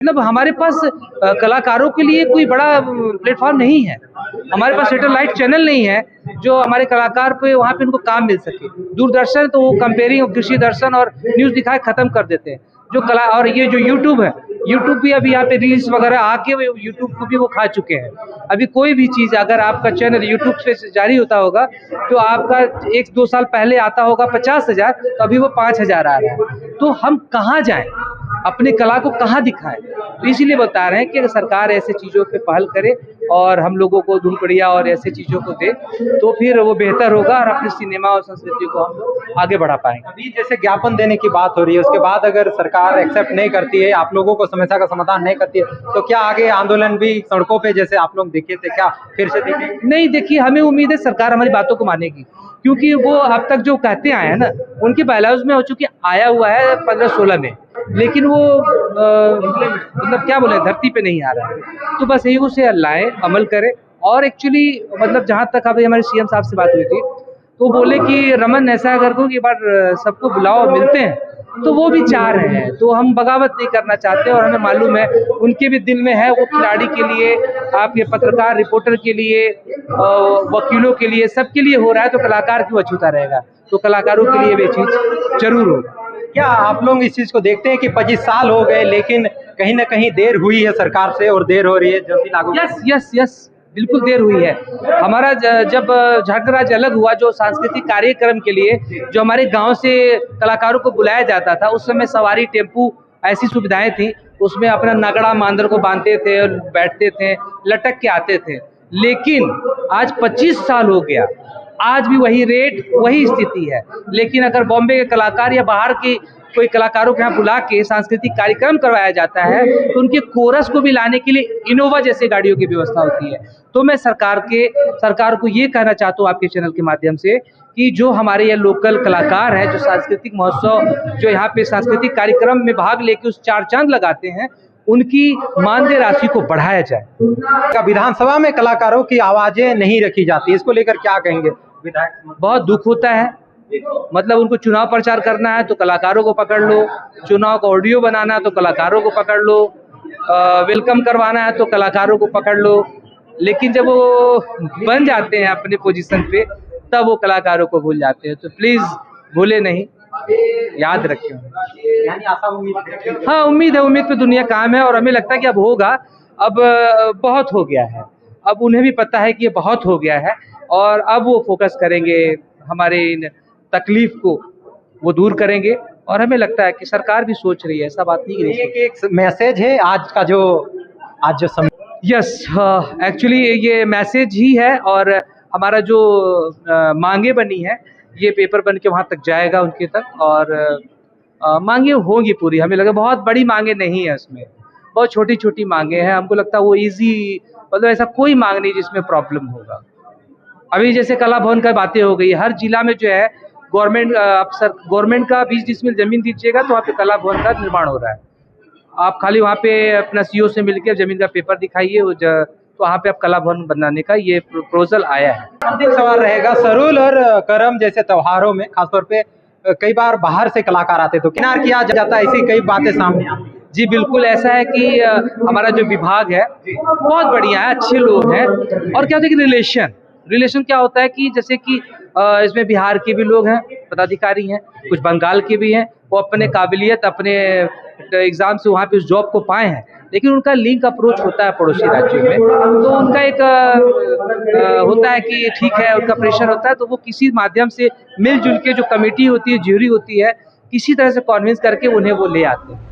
मतलब हमारे पास कलाकारों के लिए कोई बड़ा प्लेटफॉर्म नहीं है। हमारे पास सैटेलाइट चैनल नहीं है जो हमारे कलाकार पे वहाँ पे उनको काम मिल सके। दूरदर्शन तो वो कंपेयरिंग कृषि दर्शन और न्यूज़ दिखाए ख़त्म कर देते हैं। जो कला और ये जो यूट्यूब है, यूट्यूब भी अभी यहाँ पे रील्स वगैरह आके यूट्यूब को भी वो खा चुके हैं। अभी कोई भी चीज़ अगर आपका चैनल यूट्यूब से जारी होता होगा तो आपका 1-2 साल पहले आता होगा 50,000, तो अभी वो 5,000 आ रहा है। तो हम कहाँ जाएं, अपनी कला को कहाँ दिखाएं? तो इसीलिए बता रहे हैं कि अगर सरकार ऐसे चीज़ों पे पहल करे और हम लोगों को धूल-बढ़िया और ऐसे चीज़ों को दे तो फिर वो बेहतर होगा और अपनी सिनेमा और संस्कृति को हम लोग आगे बढ़ा पाएंगे। अभी जैसे ज्ञापन देने की बात हो रही है, उसके बाद अगर सरकार एक्सेप्ट नहीं करती है, आप लोगों को समस्या का समाधान नहीं करती है, तो क्या आगे आंदोलन भी सड़कों पे जैसे आप लोग दिखे थे, क्या फिर से दिखेंगे? नहीं, देखिए हमें उम्मीद है सरकार हमारी बातों को मानेगी, क्योंकि वो अब तक जो कहते आए हैं ना, उनके बायलॉज में हो चुकी आया हुआ है 15-16 में, लेकिन वो मतलब क्या बोले, धरती पे नहीं आ रहा है। तो बस यही उसे लाएं, अमल करें। और एक्चुअली मतलब जहाँ तक अभी हमारे सीएम साहब से बात हुई थी, तो बोले कि रमन ऐसा कर दो कि एक बार सबको बुलाओ, मिलते हैं। तो वो भी चाह रहे हैं, तो हम बगावत नहीं करना चाहते और हमें मालूम है उनके भी दिल में है, वो खिलाड़ी के लिए, आपके पत्रकार रिपोर्टर के लिए, वकीलों के लिए, सबके लिए हो रहा है, तो कलाकार क्यों अछूता रहेगा? तो कलाकारों के लिए भी चीज़ जरूर होगा। क्या आप लोग इस चीज को देखते हैं कि 25 साल हो गए लेकिन कहीं ना कहीं देर हुई है सरकार से और देर हो रही है जल्दी लागू? यस, बिल्कुल देर हुई है। हमारा जब झारखंड राज्य अलग हुआ, जो सांस्कृतिक कार्यक्रम के लिए जो हमारे गांव से कलाकारों को बुलाया जाता था, उस समय सवारी टेम्पू ऐसी सुविधाएं थी, उसमें अपना नगड़ा मांदर को बांधते थे और बैठते थे, लटक के आते थे। लेकिन आज 25 साल हो गया, आज भी वही रेट, वही स्थिति है। लेकिन अगर बॉम्बे के कलाकार या बाहर के कोई कलाकारों के यहाँ बुला के सांस्कृतिक कार्यक्रम करवाया जाता है, तो उनके कोरस को भी लाने के लिए इनोवा जैसे गाड़ियों की व्यवस्था होती है। तो मैं सरकार को ये कहना चाहता हूँ आपके चैनल के माध्यम से कि जो हमारे ये लोकल कलाकार हैं, जो सांस्कृतिक महोत्सव, जो यहाँ पे सांस्कृतिक कार्यक्रम में भाग लेके उस चार चांद लगाते हैं, उनकी मानदेय राशि को बढ़ाया जाए। विधानसभा में कलाकारों की आवाजें नहीं रखी जाती, इसको लेकर क्या कहेंगे विधायक? बहुत दुख होता है। मतलब उनको चुनाव प्रचार करना है तो कलाकारों को पकड़ लो, चुनाव का ऑडियो बनाना है तो कलाकारों को पकड़ लो, वेलकम करवाना है तो कलाकारों को पकड़ लो। लेकिन जब वो बन जाते हैं अपने पोजीशन पे, तब वो कलाकारों को भूल जाते हैं। तो प्लीज भूले नहीं, याद रखें। यानी आशा उम्मीद? हाँ, उम्मीद पे दुनिया काम है और हमें लगता है कि अब होगा। अब बहुत हो गया है, अब उन्हें भी पता है कि ये बहुत हो गया है और अब वो फोकस करेंगे, हमारे इन तकलीफ को वो दूर करेंगे। और हमें लगता है कि सरकार भी सोच रही है, ऐसा बात नहीं है। एक मैसेज है आज जो समय। यस, एक्चुअली ये मैसेज ही है और हमारा जो मांगे बनी है, ये पेपर बन के वहाँ तक जाएगा उनके तक और मांगे होंगी पूरी। हमें लगा बहुत बड़ी मांगे नहीं है उसमें, बहुत छोटी छोटी मांगे हैं। हमको लगता है वो इजी, मतलब ऐसा कोई मांग नहीं जिसमें प्रॉब्लम होगा। अभी जैसे कला भवन का बातें हो गई, हर जिला में जो है गवर्नमेंट का 20 डिसमिल जमीन दीजिएगा तो वहाँ पे कला भवन का निर्माण हो रहा है। आप खाली वहाँ पे अपना सीओ से मिलकर जमीन का पेपर दिखाइए, तो वहाँ पे आप कला भवन बनाने का ये प्रपोजल आया है। अंतिम सवाल रहेगा, सरूल और करम जैसे त्योहारों में खासतौर पे कई बार बाहर से कलाकार आते तो किनार किया जाता है, ऐसी कई बातें सामने आती हैं। जी बिल्कुल, ऐसा है कि हमारा जो विभाग है बहुत बढ़िया है, अच्छे लोग हैं। और क्या होता है कि रिलेशन क्या होता है कि जैसे कि इसमें बिहार के भी लोग हैं, पदाधिकारी हैं, कुछ बंगाल के भी हैं। वो अपने काबिलियत, अपने एग्जाम से वहाँ पे उस जॉब को पाए हैं, लेकिन उनका लिंक अप्रोच होता है पड़ोसी राज्यों में, तो उनका एक होता है कि ठीक है, उनका प्रेशर होता है, तो वो किसी माध्यम से मिलजुल के जो कमेटी होती है, ज्यूरी होती है, किसी तरह से कन्विंस करके उन्हें वो ले आते हैं।